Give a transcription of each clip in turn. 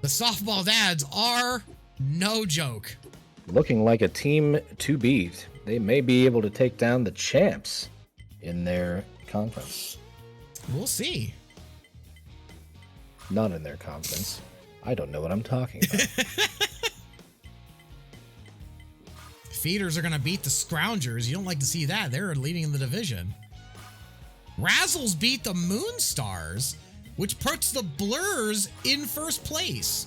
The softball dads are no joke. Looking like a team to beat. They may be able to take down the champs in their conference. We'll see. Not in their conference. I don't know what I'm talking about. Feeders are going to beat the Scroungers. You don't like to see that. They're leading in the division. Razzles beat the Moonstars, which puts the Blurs in first place.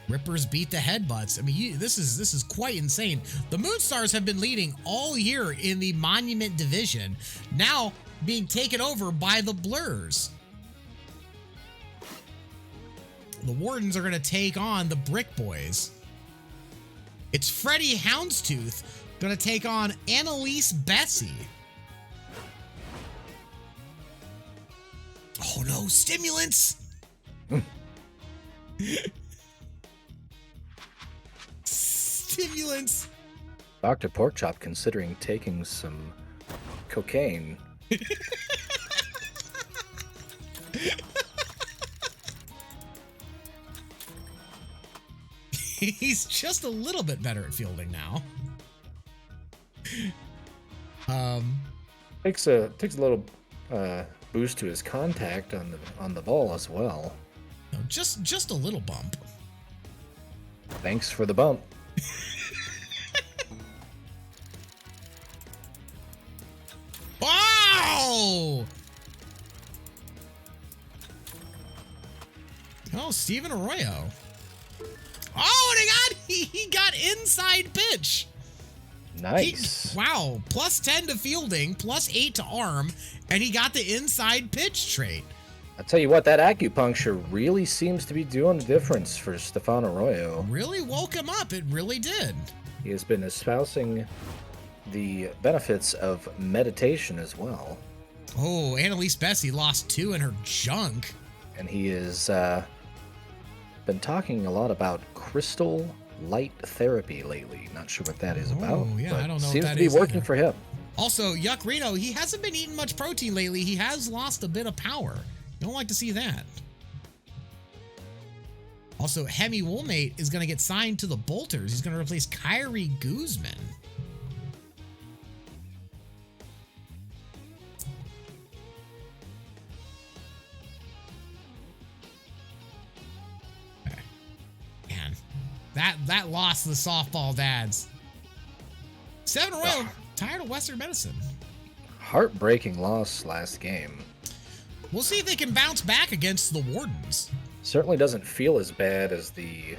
Rippers beat the Headbutts. I mean, this is quite insane. The Moonstars have been leading all year in the Monument division, now being taken over by the Blurs. The Wardens are going to take on the Brick Boys. It's Freddie Houndstooth going to take on Annalise Bessie. Oh no, stimulants! Stimulants! Dr. Porkchop considering taking some cocaine. He's just a little bit better at fielding now. Takes a little boost to his contact on the ball as well. No, just a little bump. Thanks for the bump. Wow! Oh, Steven Arroyo. Oh, and he got inside pitch. Nice. Wow, plus 10 to fielding, plus 8 to arm, and he got the inside pitch trait. I'll tell you what, that acupuncture really seems to be doing the difference for Stefan Arroyo. Really woke him up. It really did. He has been espousing the benefits of meditation as well. Oh, Annalise Bessie lost 2 in her junk. And he has been talking a lot about crystal light therapy lately. Not sure what that is about. Oh, yeah, I don't know. Seems to be working for him. Also, Yuck Reno, he hasn't been eating much protein lately. He has lost a bit of power. You don't like to see that. Also, Hemi Woolmate is going to get signed to the Bolters. He's going to replace Kyrie Guzman. Okay. Man, that loss to the softball dads. 7 in a row. Tired of Western Medicine. Heartbreaking loss last game. We'll see if they can bounce back against the Wardens. Certainly doesn't feel as bad as the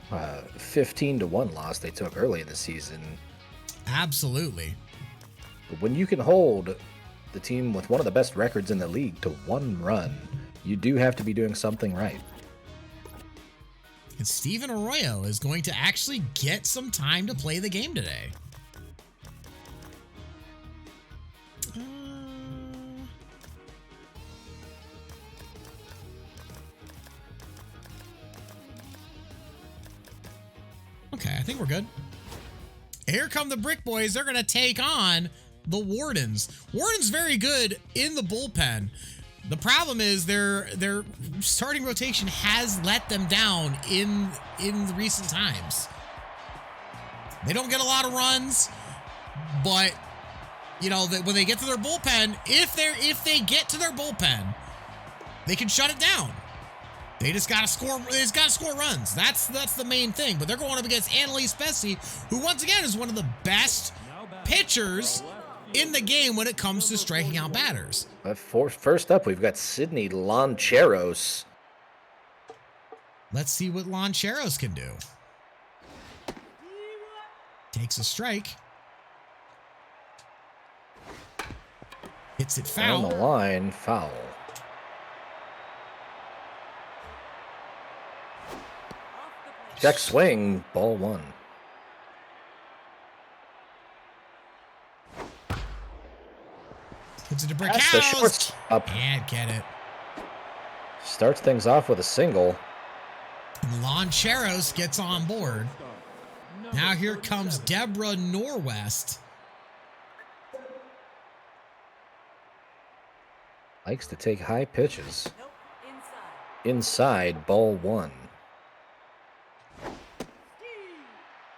15-1 loss they took early in the season. Absolutely. But when you can hold the team with one of the best records in the league to 1 run, you do have to be doing something right. And Steven Arroyo is going to actually get some time to play the game today. Okay, I think we're good. Here come the Brick Boys. They're going to take on the Wardens. Wardens very good in the bullpen. The problem is their starting rotation has let them down in the recent times. They don't get a lot of runs, but you know that when they get to their bullpen, if they get to their bullpen, they can shut it down. They just gotta score. They just gotta score runs. That's the main thing. But they're going up against Annalise Bessie, who once again is one of the best pitchers in the game when it comes to striking out batters. First up, we've got Sidney Loncheros. Let's see what Loncheros can do. Takes a strike. Hits it foul. On the line, foul. Check swing, ball 1. Hits it to Brick That's the House. shortstop. Can't get it. Starts things off with a single. Loncheros gets on board. Now here comes Deborah Norwest. Likes to take high pitches. inside, ball 1.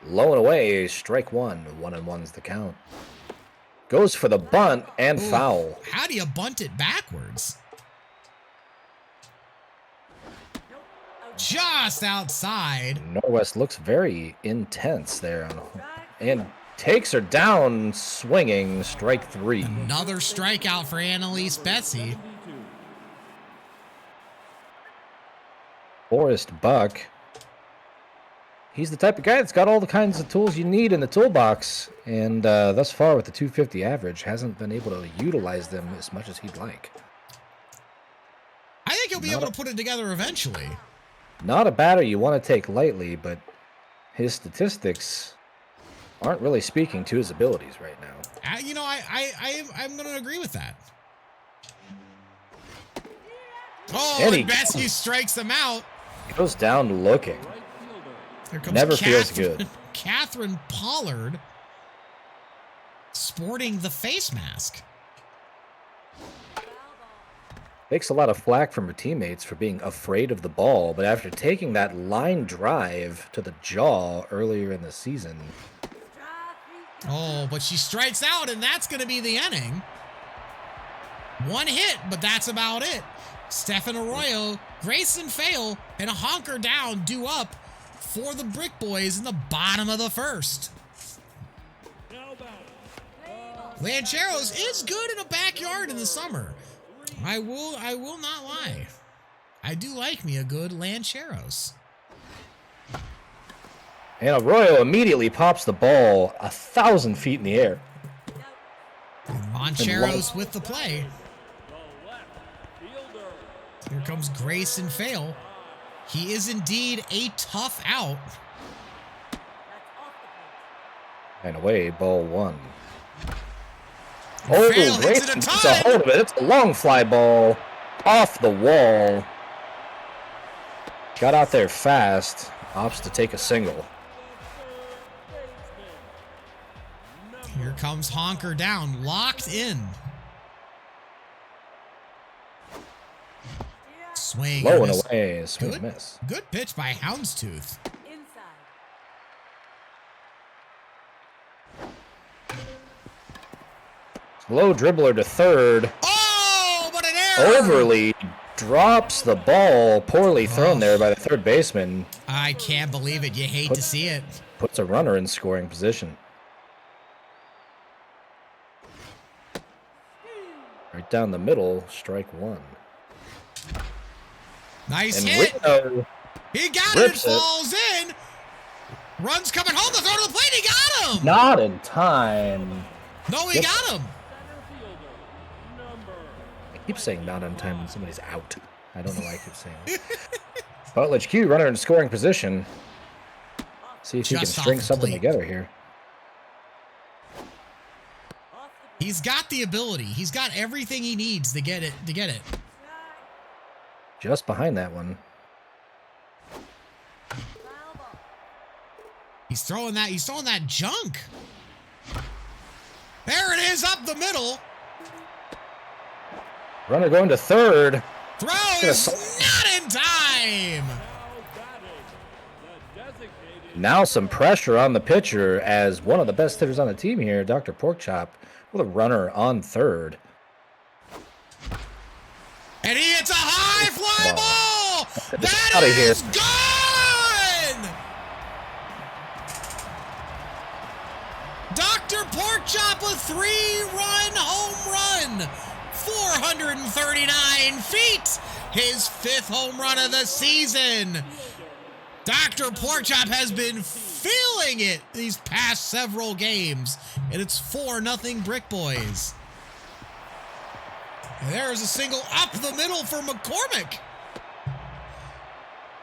Low and away, strike 1. 1-1's the count. Goes for the bunt and Ooh, foul. How do you bunt it backwards? Just outside. Norwest looks very intense there. And takes her down, swinging, strike 3. Another strikeout for Annalise Betsy. Forrest Buck. He's the type of guy that's got all the kinds of tools you need in the toolbox. And thus far, with the 250 average, hasn't been able to utilize them as much as he'd like. I think he'll be able to put it together eventually. Not a batter you want to take lightly, but his statistics aren't really speaking to his abilities right now. You know, I'm going to agree with that. Oh, and Betsy strikes him out. Goes down looking. Here comes Never feels good. Catherine Pollard sporting the face mask. Takes a lot of flack from her teammates for being afraid of the ball, but after taking that line drive to the jaw earlier in the season. Oh, but she strikes out, and that's going to be the inning. One hit, but that's about it. Stefan Arroyo, Grayson Fail, and a honker down due up for the Brick Boys in the bottom of the first. Lancheros is good in a backyard in the summer. I will not lie. I do like me a good Lancheros. And Arroyo immediately pops the ball 1,000 feet in the air. Lancheros with the play. Here comes Grayson Fail. He is indeed a tough out. And away, ball 1. Oh, Grayson gets a hold of it. It's a long fly ball off the wall. Got out there fast. Opts to take a single. Here comes honker down, locked in. Swing. Low and away. Swing and miss. Good pitch by Houndstooth. Slow dribbler to third. Oh, but an error! Overly drops the ball. Poorly thrown there by the third baseman. I can't believe it. You hate to see it. Puts a runner in scoring position. Right down the middle, strike 1. Nice and hit. Rio he got it. Falls in. Runs coming home. The throw to the plate. He got him. Not in time. No, he got him. I keep saying not in time when somebody's out. I don't know why I keep saying it. Butledge Q, runner in scoring position. See if he can string something together here. He's got the ability. He's got everything he needs to get it. Just behind that one. He's throwing that junk. There it is, up the middle. Runner going to third. Throws not in time. Now some pressure on the pitcher as one of the best hitters on the team here, Dr. Porkchop, with a runner on third. And he hits a high fly ball. That is gone. Dr. Porkchop, a 3-run home run. 439 feet. His 5th home run of the season. Dr. Porkchop has been feeling it these past several games. And it's 4-0 Brick Boys. There's a single up the middle for McCormick.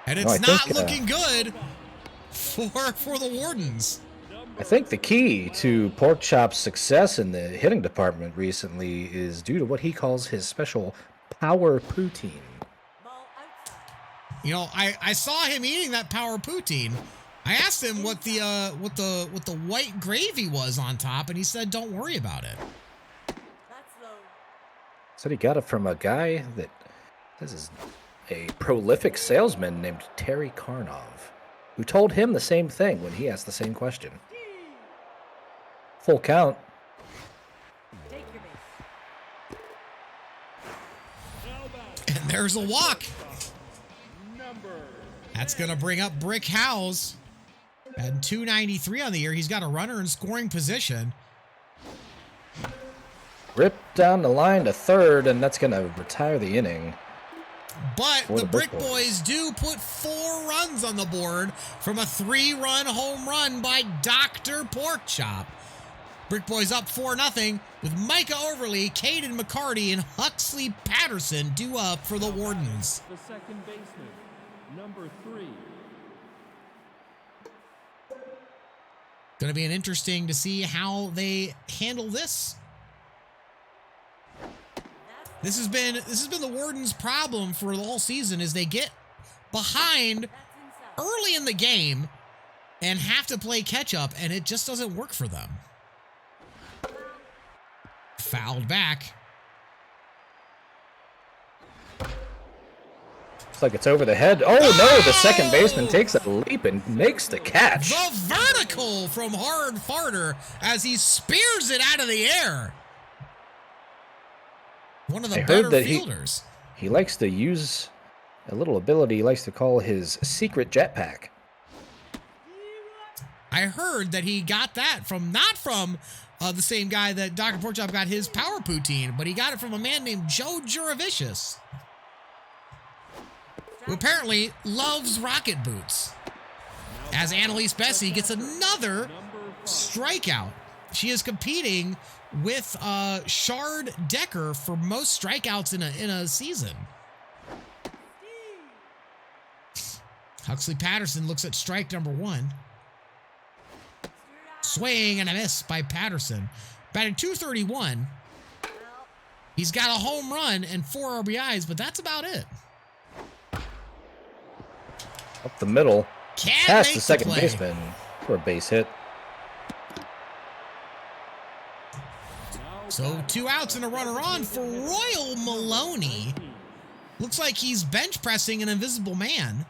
And it's not looking good for the Wardens. I think the key to Porkchop's success in the hitting department recently is due to what he calls his special power poutine. You know, I saw him eating that power poutine. I asked him what the white gravy was on top, and he said, "Don't worry about it." Said he got it from a guy that says his a prolific salesman named Terry Karnov, who told him the same thing when he asked the same question. Full count. And there's a walk. That's going to bring up Brick Houze. At 293 on the year, he's got a runner in scoring position. Ripped down the line to third, and that's going to retire the inning. But the Brick Boys do put 4 runs on the board from a 3-run home run by Dr. Porkchop. Brick Boys up 4-0 with Micah Overly, Caden McCarty, and Huxley Patterson due up for the Wardens. The second baseman, number 3. Going to be an interesting to see how they handle this. This has been the Wardens' problem for the whole season, is they get behind early in the game and have to play catch up, and it just doesn't work for them. Fouled back. Looks like it's over the head. Oh no, the second baseman takes a leap and makes the catch. The vertical from Hard Farter as he spears it out of the air. One of the better fielders. He likes to use a little ability he likes to call his secret jetpack. I heard that he got that from, not from the same guy that Dr. Porkchop got his power poutine, but he got it from a man named Joe Juravicious, who apparently loves rocket boots. As Annalise Bessie gets another strikeout. She is competing with Shard Decker for most strikeouts in a season. Huxley Patterson looks at strike number 1. Swing and a miss by Patterson. Batting .231. He's got a home run and 4 RBIs, but that's about it. Up the middle. Past the second play. baseman for a base hit. So 2 outs and a runner on for Royal Maloney. Looks like he's bench pressing an invisible man.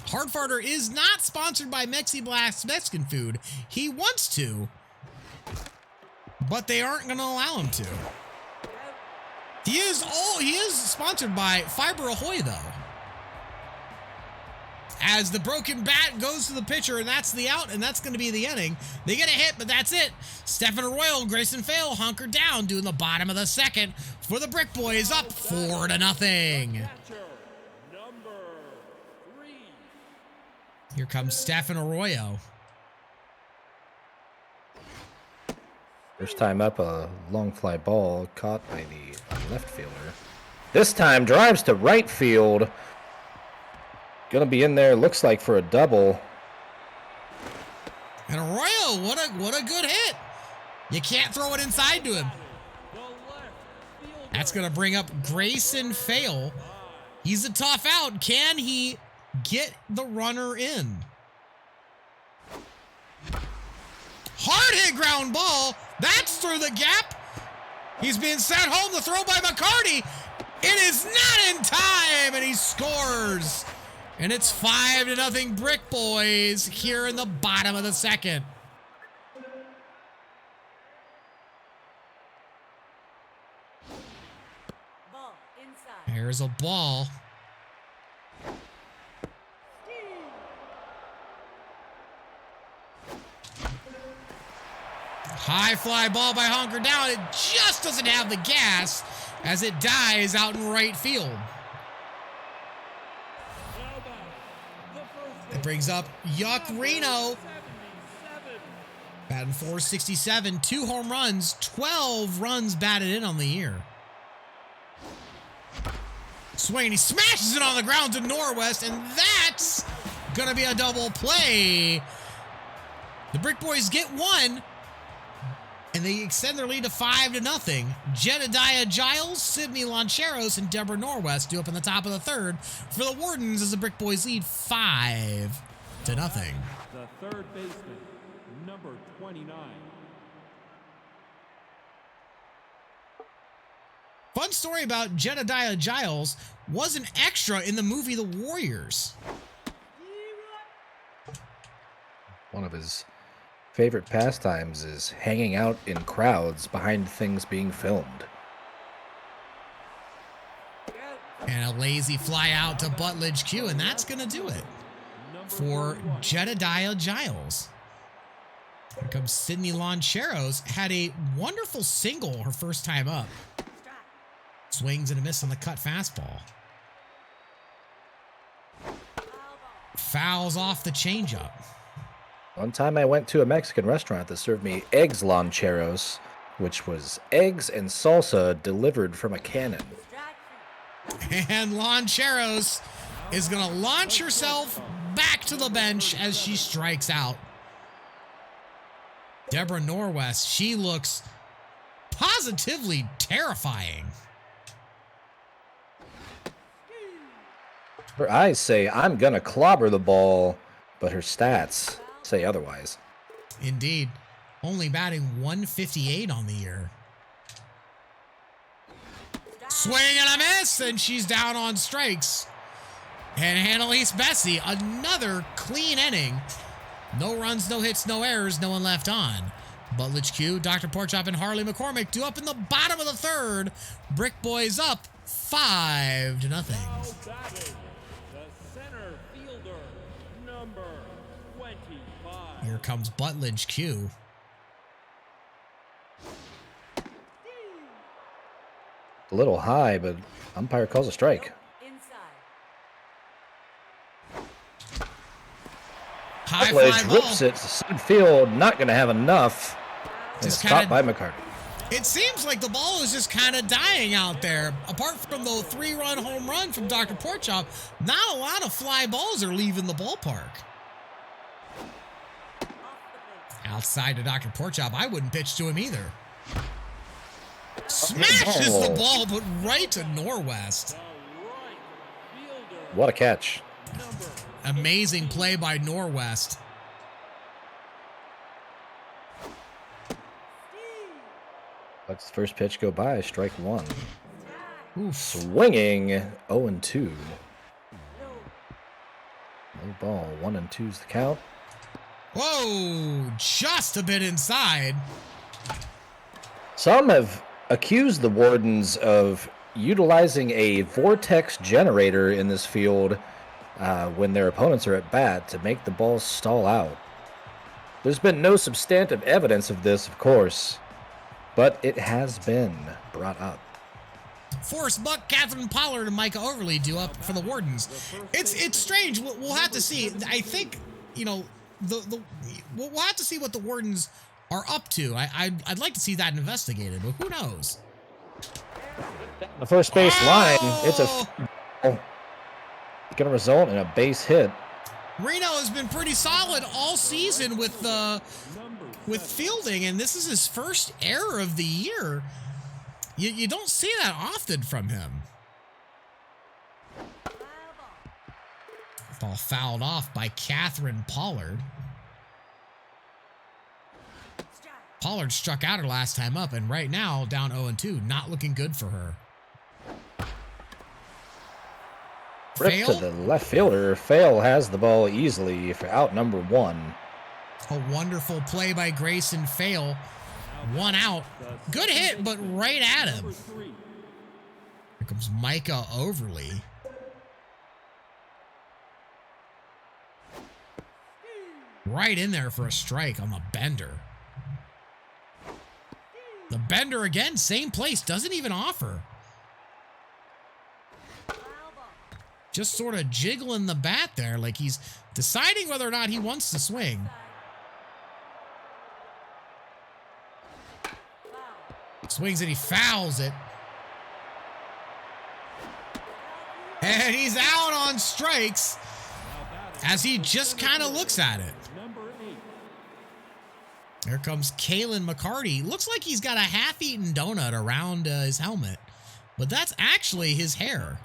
Hardfarter is not sponsored by Mexi Blast Mexican food. He wants to, but they aren't going to allow him to. He is sponsored by Fiber Ahoy though. As the broken bat goes to the pitcher, and that's the out, and that's going to be the inning. They get a hit, but that's it. Stephen Arroyo, Grayson Fail hunkered down, doing the bottom of the second for the Brick Boys, up 4-0. Here comes Stephen Arroyo. First time up, a long fly ball caught by the left fielder. This time drives to right field. Gonna be in there, looks like, for a double. And Arroyo, what a good hit. You can't throw it inside to him. That's gonna bring up Grayson Fail. He's a tough out. Can he get the runner in? Hard hit ground ball. That's through the gap. He's being sent home. The throw by McCarty. It is not in time, and he scores. And it's 5-0 Brick Boys here in the bottom of the second. Ball inside. Here's a ball. High fly ball by Hunker down. It just doesn't have the gas as it dies out in right field. It brings up Yuck Reno. Batting .467, 2 home runs, 12 runs batted in on the year. Swing, he smashes it on the ground to Norwest, and that's gonna be a double play. The Brick Boys get 1, and they extend their lead to 5-0. Jedediah Giles, Sidney Lancheros, and Deborah Norwest do up in the top of the third for the Wardens as the Brick Boys lead 5-0. The third baseman, number 29. Fun story about Jedediah Giles was an extra in the movie The Warriors. One of his favorite pastimes is hanging out in crowds behind things being filmed. And a lazy fly out to Butledge Q, and that's going to do it for Jedediah Giles. Here comes Sydney Loncheros. Had a wonderful single her first time up. Swings and a miss on the cut fastball. Fouls off the changeup. One time I went to a Mexican restaurant that served me eggs loncheros, which was eggs and salsa delivered from a cannon. And Loncheros is going to launch herself back to the bench as she strikes out. Deborah Norwest, she looks positively terrifying. Her eyes say, I'm going to clobber the ball, but her stats say otherwise. Indeed. Only batting 158 on the year. Swing and a miss, and she's down on strikes. And Annalise Bessie, another clean inning. No runs, no hits, no errors, no one left on. Butledge Q, Dr. Porchop, and Harley McCormick due up in the bottom of the third. Brick Boys up 5-0. Now batting, the center fielder, number 25. Here comes Butledge Q. A little high, but umpire calls a strike. Inside. High Butledge fly ball. rips it to center field, not going to have enough. And Just it's caught by McCarty. It seems like the ball is just kind of dying out there. Apart from the 3-run home run from Dr. Porchop, not a lot of fly balls are leaving the ballpark. Outside to Dr. Porchop, I wouldn't pitch to him either. Smashes the ball, but right to Norwest. What a catch. Amazing play by Norwest. Let's the first pitch go by, strike one. Oof. Swinging 0-2. No ball, 1-2's the count. Whoa, just a bit inside. Some have accused the Wardens of utilizing a vortex generator in this field when their opponents are at bat to make the ball stall out. There's been no substantive evidence of this, of course, but it has been brought up. Forrest Buck, Catherine Pollard, and Micah Overly due up for the Wardens. It's strange. We'll have to see. I think, you know, we'll have to see what the Wardens are up to. I'd like to see that investigated, but who knows? The first base line, it's going to result in a base hit. Reno has been pretty solid all season with fielding, and this is his first error of the year. You don't see that often from him. Ball fouled off by Catherine Pollard. Pollard struck out her last time up, and right now down 0-2, not looking good for her. Rip to the left fielder. Fail has the ball easily for out number one. A wonderful play by Grayson Fail. 1 out. Good hit, but right at him. Here comes Micah Overly. Right in there for a strike on the bender. The bender again, same place, doesn't even offer. Just sort of jiggling the bat there like he's deciding whether or not he wants to swing. Swings and he fouls it. And he's out on strikes as he just kind of looks at it. Here comes Kalen McCarty. Looks like he's got a half-eaten donut around his helmet, but that's actually his hair.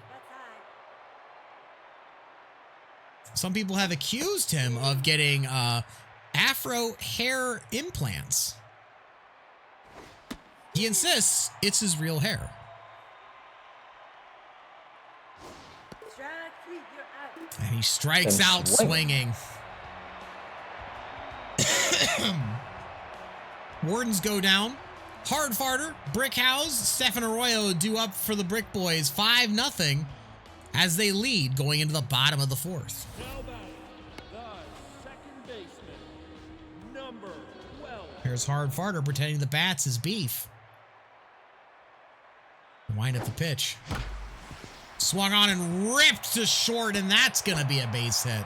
Some people have accused him of getting afro hair implants. He insists it's his real hair. Strike 3, you're out. And he strikes And out swinging. swinging. Wardens go down. Hard Farter, Brick Houze, Stefan Arroyo do up for the Brick Boys 5-0 as they lead going into the bottom of the fourth. Now batting, the second baseman, number 12. Here's Hard Farter pretending the bats is beef. Wind up the pitch. Swung on and ripped to short, and that's going to be a base hit.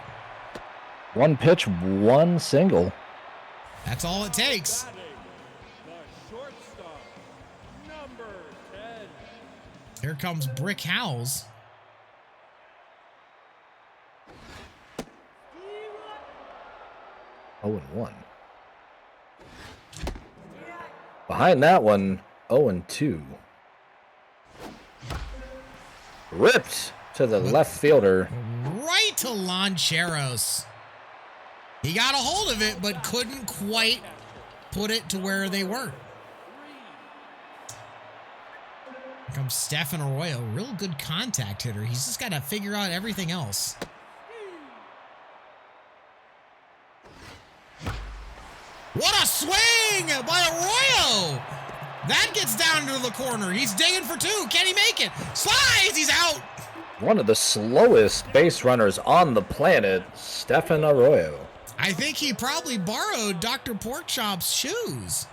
One pitch, one single. That's all it takes. Batting, the shortstop, number 10. Here comes Brick Houze. Oh and 1. Behind that one, 0 and 2. Ripped to the left fielder. Right to Lancheros. He got a hold of it, but couldn't quite put it to where they were. Here comes Stefan Arroyo. Real good contact hitter. He's just got to figure out everything else. What a swing by Arroyo! That gets down to the corner. He's digging for 2. Can he make it? Slides! He's out! One of the slowest base runners on the planet, Stefan Arroyo. I think he probably borrowed Dr. Porkchop's shoes.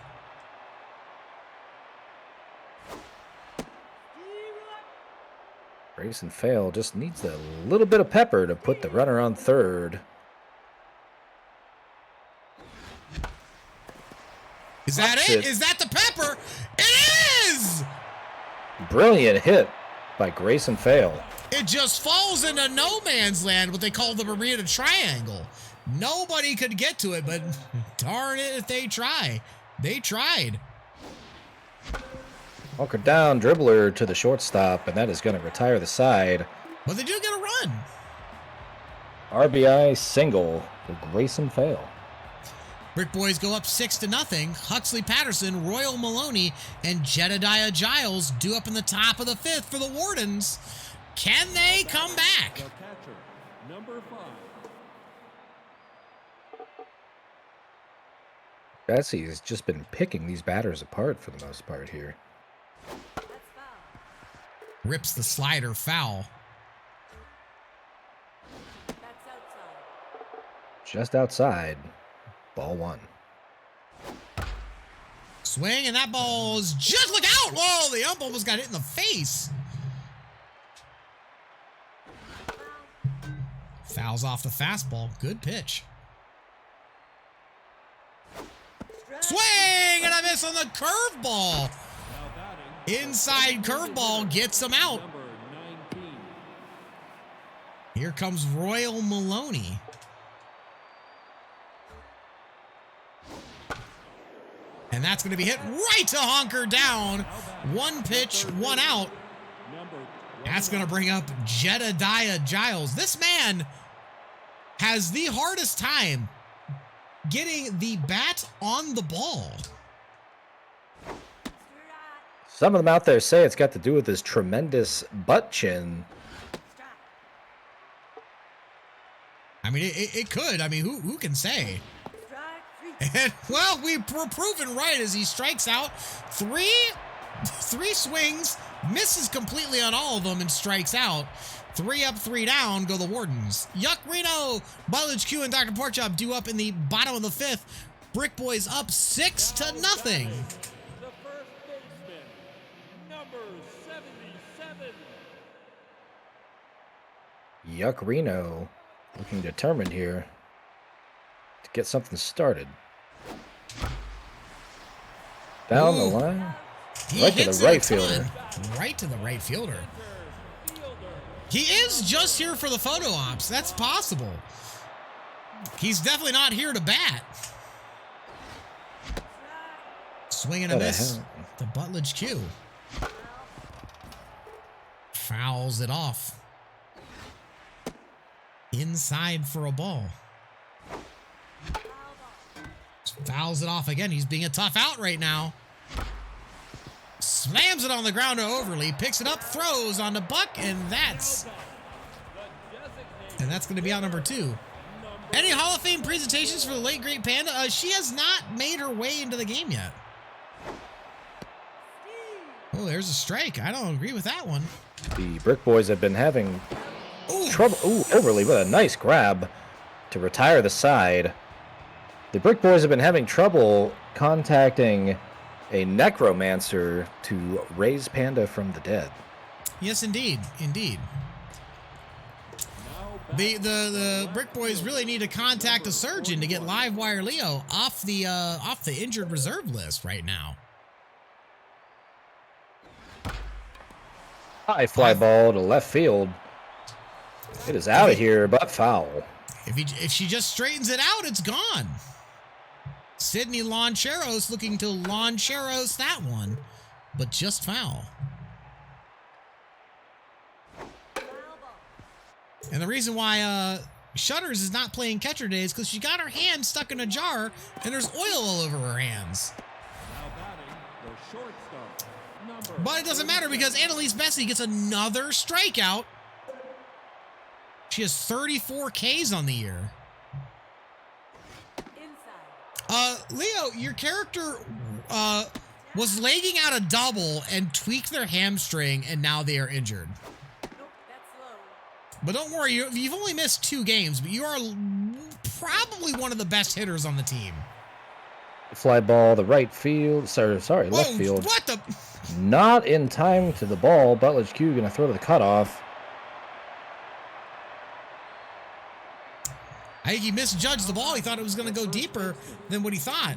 Grayson Fail just needs a little bit of pepper to put the runner on third. Is that That's it? it. Is that the pepper? It is! Brilliant hit by Grayson Fail. It just falls into no man's land, what they call the Bermuda Triangle. Nobody could get to it, but darn it if they try. They tried. Walker down, dribbler to the shortstop, and that is going to retire the side. But they do get a run. RBI single for Grayson Fail. Brick Boys go up 6-0. Huxley Patterson, Royal Maloney, and Jedediah Giles do up in the top of the 5th for the Wardens. Can they come back? The catcher, number 5. Bessie's just been picking these batters apart for the most part here. That's foul. Rips the slider foul. That's outside. Just outside. Ball 1. Swing, and that ball is just look out! Whoa, the ump almost got hit in the face. Fouls off the fastball. Good pitch. Swing, and a miss on the curveball. Now batting, Inside curveball gets him out. number 19. Here comes Royal Maloney. And that's going to be hit right to honker down. 1 pitch, 1 out. Number That's going to bring up Jedediah Giles. This man has the hardest time getting the bat on the ball. Some of them out there say it's got to do with his tremendous butt chin. I mean, it could. I mean, who can say? Strike 3. And, well, we were proven right as he strikes out. Three swings, misses completely on all of them, and strikes out. 3 up, 3 down go the Wardens. Yuck Reno, Butledge Q, and Dr. Porkchop do up in the bottom of the 5th. Brick Boys up 6-0. The first baseman, number 77. Yuck Reno looking determined here to get something started. Down the Ooh. line. He Right to hits the right it a ton. fielder. Right to the right fielder. Fielder, He is just here for the photo ops. That's possible. He's definitely not here to bat. Swing and a What the miss hell? to Butledge Q. Fouls it off. Inside for a ball. Fouls it off again. He's being a tough out right now. slams it on the ground to Overly, picks it up, throws on the Buck, and that's going to be out number 2. Any Hall of Fame presentations for the late great Panda? She has not made her way into the game yet. Oh, there's a strike. I don't agree with that one. The Brick Boys have been having trouble. Ooh, Overly with a nice grab to retire the side. The Brick Boys have been having trouble contacting a necromancer to raise Panda from the dead. Yes, indeed. Indeed. The Brick Boys really need to contact a surgeon to get Livewire Leo off the injured reserve list right now. High fly ball to left field. It is out of here, but foul. If she just straightens it out, it's gone. Sydney Loncheros looking to Loncheros that one, but just foul. And the reason why Shutters is not playing catcher today is because she got her hand stuck in a jar and there's oil all over her hands. But it doesn't matter because Annalise Bessie gets another strikeout. She has 34 Ks on the year. Leo, your character was legging out a double and tweaked their hamstring, and now they are injured. Nope, that's low. But don't worry, you've only missed 2 games, but you are probably one of the best hitters on the team. Fly ball, the right field. Sorry, left field. What the? Not in time to the ball. Butledge Q going to throw to the cutoff. I think he misjudged the ball. He thought it was going to go deeper than what he thought.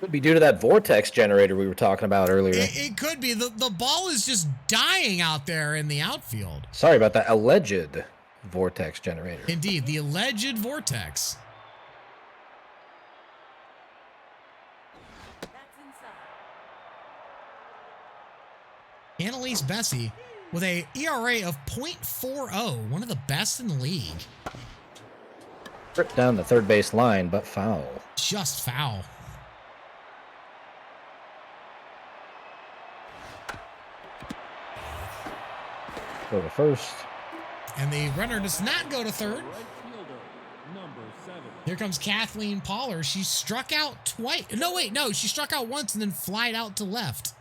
Could be due to that vortex generator we were talking about earlier. It could be. The ball is just dying out there in the outfield. Sorry about that alleged vortex generator. Indeed, the alleged vortex. That's inside. Annalise Bessie with a ERA of .40, one of the best in the league. Tripped down the third base line, but foul. Just foul. Go to first. And the runner does not go to third. Here comes Kathleen Poller. She struck out twice. No, she struck out once and then flied out to left.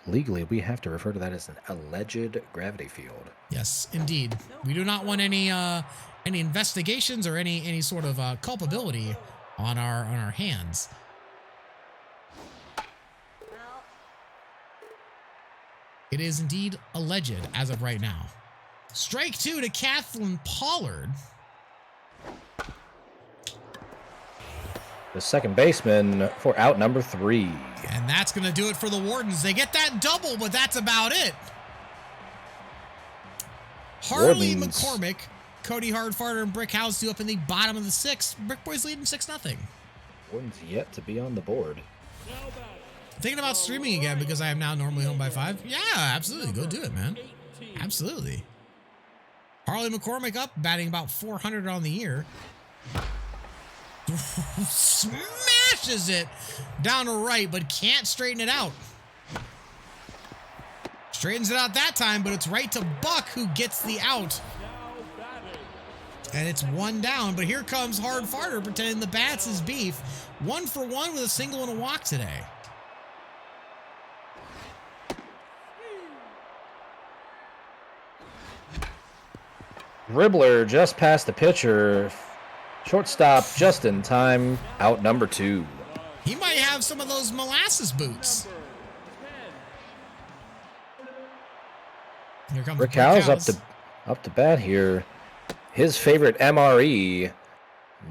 Legally, we have to refer to that as an alleged gravity field. Yes, indeed. We do not want any investigations or any sort of culpability on our hands. It is indeed alleged as of right now. Strike 2 to Kathleen Pollard. The second baseman for out number 3. And that's going to do it for the Wardens. They get that double, but that's about it. Harley Wardens. McCormick, Cody Hardfarter, and Brick Houze do up in the bottom of the 6th. Brick Boys leading 6-0. Wardens yet to be on the board. Thinking about streaming again because I am now normally home by 5. Yeah, absolutely. Go do it, man. Absolutely. Harley McCormick up, batting about 400 on the year. Smashes it down to right, but can't straighten it out. Straightens it out that time, but it's right to Buck, who gets the out. And it's 1 down, but here comes Hard Farter pretending the bat's his beef. 1 for 1 with a single and a walk today. Dribbler just past the pitcher. Shortstop just in time. Out number 2. He might have some of those molasses boots. Here comes Brick Houze up to bat here. His favorite MRE,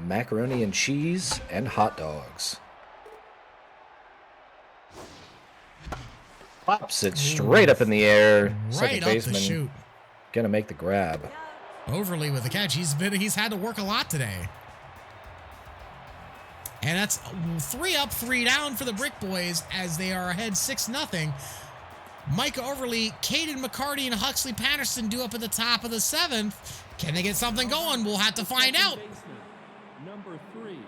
macaroni and cheese and hot dogs. Pops it straight up in the air. Right Second up the baseman chute. gonna make the grab. Overly with the catch. He's had to work a lot today. And that's 3 up, 3 down for the Brick Boys as they are ahead 6-0. Micah Overly, Caden McCarty, and Huxley Patterson do up at the top of the 7th. Can they get something going? We'll have to find out. Number 3.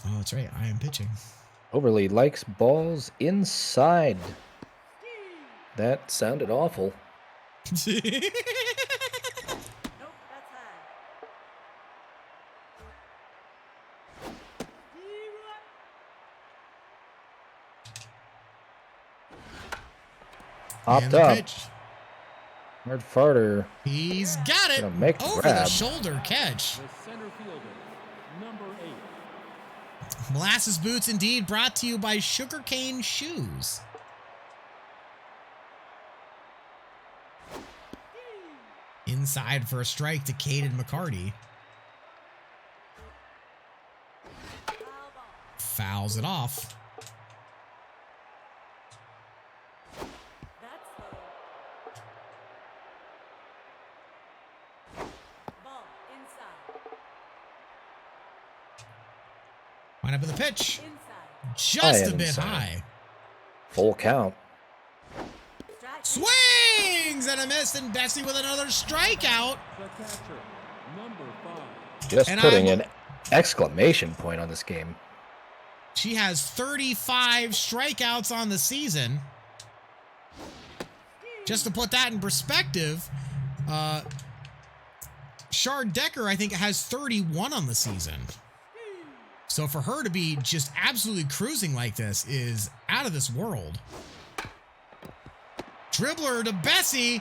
Oh, that's right. I am pitching. Overly likes balls inside. That sounded awful. Nope, that's high. Hopped And the up. pitch. Hard farter. He's got it. Gonna make the Over the grab. shoulder catch. The center fielder, number 8. Molasses Boots indeed brought to you by Sugarcane Shoes. Inside for a strike to Caden McCarty. Foul ball. Fouls it off. That's low. Ball inside. Line up in the pitch. Inside. Just a and bit inside. high. Full count. Strike. Swings and a miss, and Bessie with another strikeout. The catcher, number 5. Just And putting I'm- an exclamation point on this game. She has 35 strikeouts on the season. Just to put that in perspective, Shard Decker, I think, has 31 on the season. So for her to be just absolutely cruising like this is out of this world. Dribbler to Bessie.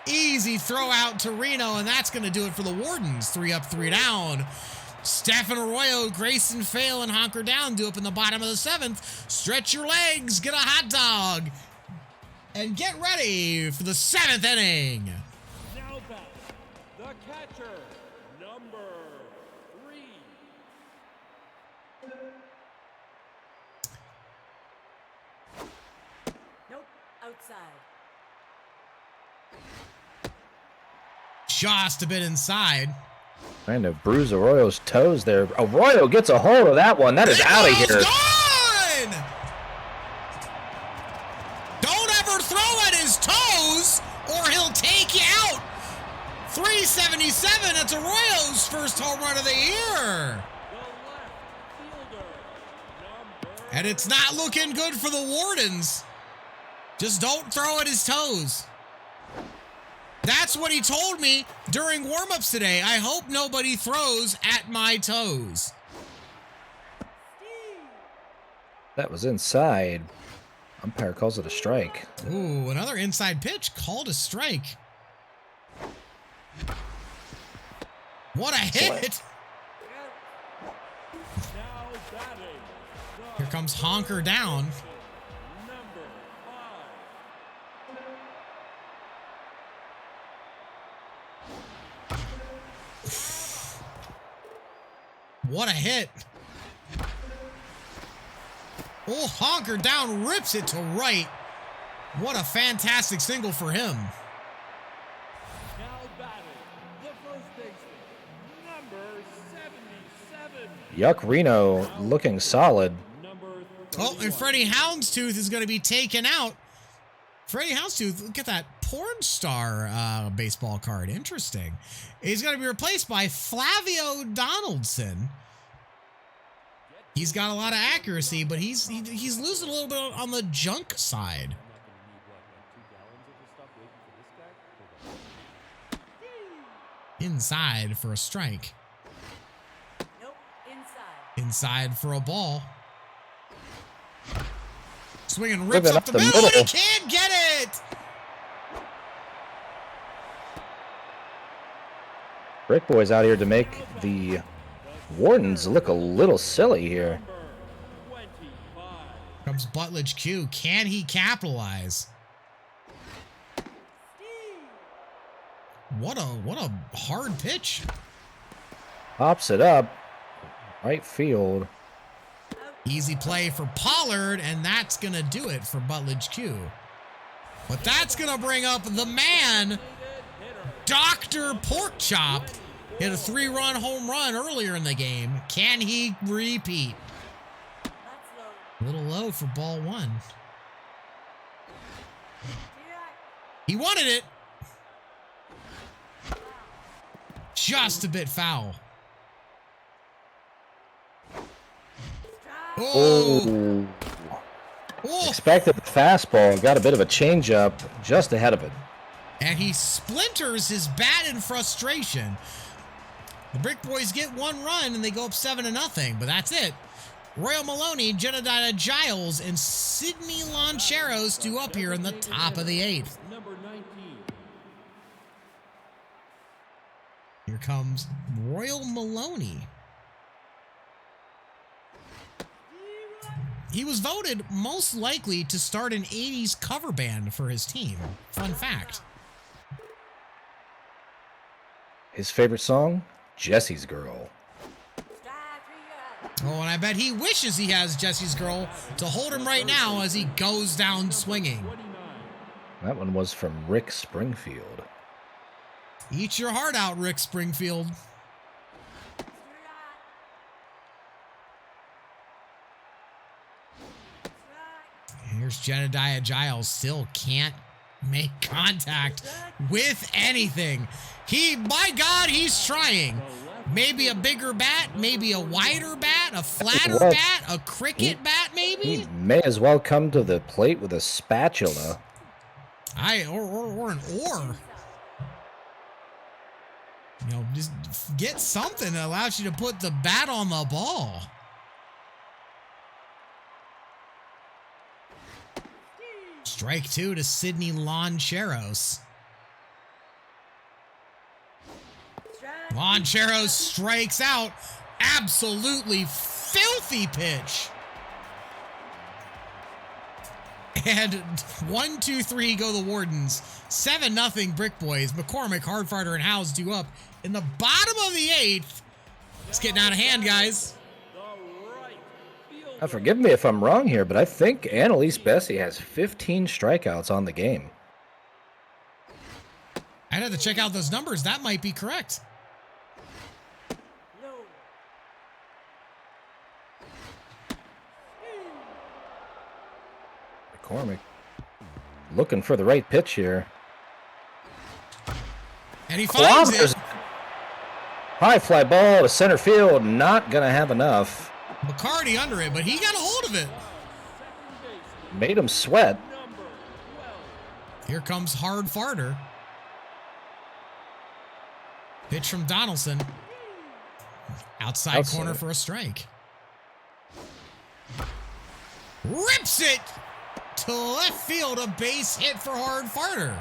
Easy throw out to Reno, and that's going to do it for the Wardens. 3 up, 3 down. Stefan Arroyo, Grayson Fail, and Honker Down do up in the bottom of the 7th. Stretch your legs, get a hot dog, and get ready for the 7th inning. Now back, the catcher, number 3. Nope, outside. Just a bit inside. Trying to bruise Arroyo's toes there. Arroyo gets a hold of that one. That is out of Ball's here. gone! Don't ever throw at his toes, or he'll take you out. 377. That's Arroyo's first home run of the year. The left fielder, number And it's not looking good for the Wardens. Just don't throw at his toes. That's what he told me during warm-ups today. I hope nobody throws at my toes. That was inside. Umpire calls it a strike. Ooh, another inside pitch called a strike. What a hit! now batting, Here comes Honker Down. number 5. What a hit. Oh, Honker Down rips it to right. What a fantastic single for him. Now batting, the first baseman, number 77. Yuck Reno looking solid. Number Oh, and Freddie Houndstooth is going to be taken out. Freddie Houndstooth, look at that porn star baseball card. Interesting. He's going to be replaced by Flavio Donaldson. He's got a lot of accuracy, but he's losing a little bit on the junk side. Inside for a strike. Nope, inside. Inside for a ball. Swinging rips Ripping up the middle, and he can't get it! Brick Boy's out here to make the Wardens look a little silly here. number 25. Comes Butledge Q. Can he capitalize? What a hard pitch. Pops it up. Right field. Easy play for Pollard, and that's going to do it for Butledge Q. But that's going to bring up the man, Dr. Porkchop. Hit a 3-run home run earlier in the game. Can he repeat? That's low. A little low for ball 1. Yeah. He wanted it. Just a bit foul. Oh. Oh. Expected the fastball. Got a bit of a changeup just ahead of it. And he splinters his bat in frustration. The Brick Boys get one run and they go up 7-0, but that's it. Royal Maloney, Jedediah Giles, and Sidney Loncheros do up here in the top of the 8th. Number 19. Here comes Royal Maloney. He was voted most likely to start an 80s cover band for his team. Fun fact. His favorite song? Jesse's Girl. Oh, and I bet he wishes he has Jesse's Girl to hold him right now as he goes down swinging. That one was from Rick Springfield. Eat your heart out, Rick Springfield. Here's Jedediah Giles. Still can't make contact with anything. My God, he's trying. Maybe a bigger bat, maybe a wider bat, a flatter bat, a cricket bat, maybe? He may as well come to the plate with a spatula. Or an oar. You know, just get something that allows you to put the bat on the ball. Strike 2 to Sidney Loncheros. Loncheros strikes out. Absolutely filthy pitch. And 1, 2, 3 go the Wardens. 7-0 Brick Boys. McCormick, Hardfighter, and Houze do up in the bottom of the 8th. It's getting out of hand, guys. Now, forgive me if I'm wrong here, but I think Annalise Bessie has 15 strikeouts on the game. I'd have to check out those numbers. That might be correct. McCormick looking for the right pitch here. And he finds it. High fly ball to center field. Not going to have enough. McCarty under it, but he got a hold of it. Made him sweat. Here comes Hard Farter. Pitch from Donaldson. Outside corner for a strike. Rips it to left field. A base hit for Hard Farter.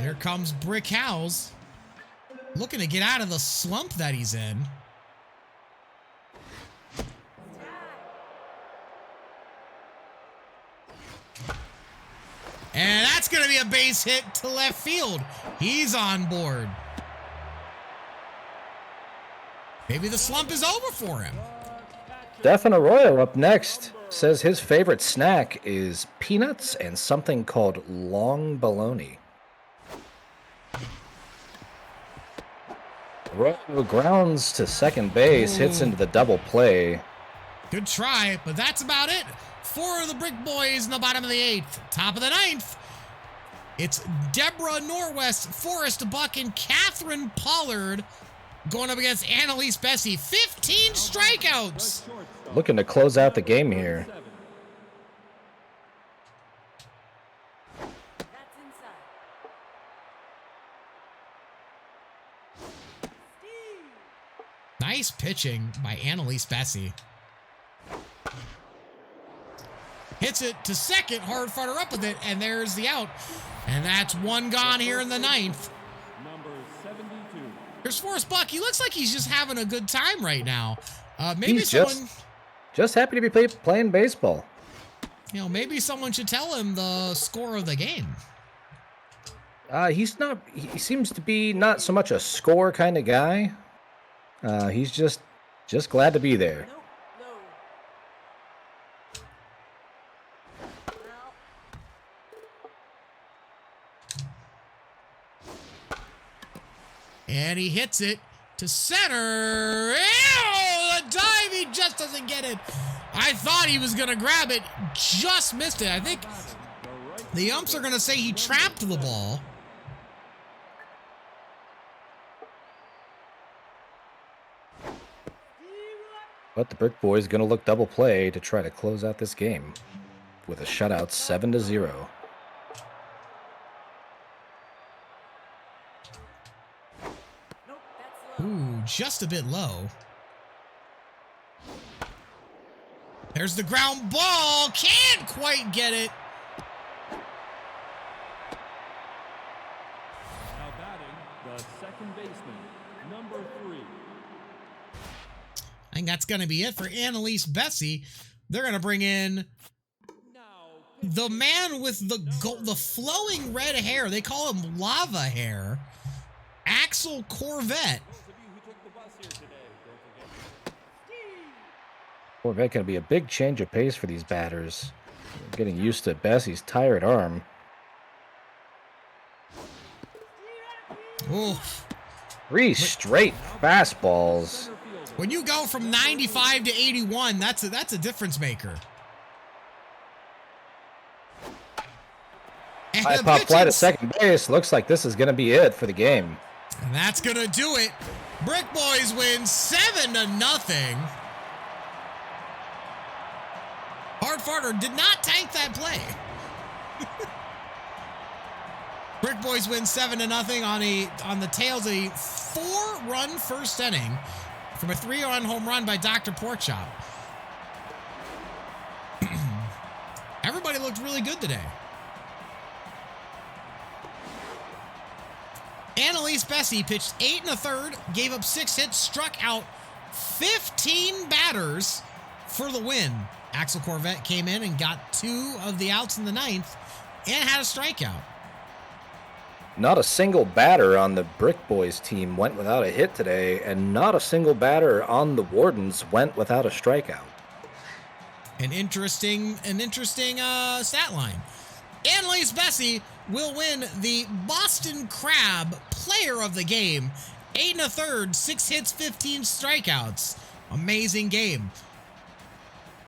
Here comes Brick Houze. Looking to get out of the slump that he's in. And that's going to be a base hit to left field. He's on board. Maybe the slump is over for him. Stefan Arroyo up next says his favorite snack is peanuts and something called long bologna. Arroyo grounds to second base, hits into the double play. Good try, but that's about it for the Brick Boys in the bottom of the 8th. Top of the 9th, it's Deborah Norwest, Forrest Buck, and Catherine Pollard going up against Annalise Bessie. 15 strikeouts. Looking to close out the game here. Nice pitching by Annalise Bessie. Hits it to second. Hard Farter up with it, and there's the out. And that's one gone here in the 9th. Number 72. Here's Forrest Buck. He looks like he's just having a good time right now. Maybe He's someone... just happy to be playing baseball. You know, maybe someone should tell him the score of the game. He seems to be not so much a score kind of guy. He's just glad to be there. And he hits it to center. Ew, the dive, he just doesn't get it. I thought he was going to grab it, just missed it. I think the umps are going to say he trapped the ball. But the Brick Boys going to look double play to try to close out this game with a shutout 7-0. Nope, that's low. Ooh, just a bit low. There's the ground ball. Can't quite get it. Now batting, the second baseman, number 3. I think that's going to be it for Annalise Bessie. They're going to bring in Now, the man with the flowing red hair. They call him lava hair. Axel Corvette. those of you who took the bus here today, don't forget. Corvette going to be a big change of pace for these batters. Getting used to Bessie's tired arm. Oof. 3 straight fastballs. Center fielder, When you go from 95 to 81, that's a difference maker. And High the pop fly to pitches- second base. Looks like this is going to be it for the game. And that's going to do it. Brick Boys win 7-0. Hard Farter did not tank that play. Brick Boys win 7-0 on the tails of a 4-run first inning from a 3-run home run by Dr. Porkchop. Everybody looked really good today. Annalise Bessie pitched 8 1/3, gave up 6 hits, struck out 15 batters for the win. Axel Corvette came in and got 2 of the outs in the 9th and had a strikeout. Not a single batter on the Brick Boys team went without a hit today, and not a single batter on the Wardens went without a strikeout. An interesting stat line. Annalise Bessie will win the Boston Crab Player of the Game. 8 1/3, 6 hits, 15 strikeouts. Amazing game.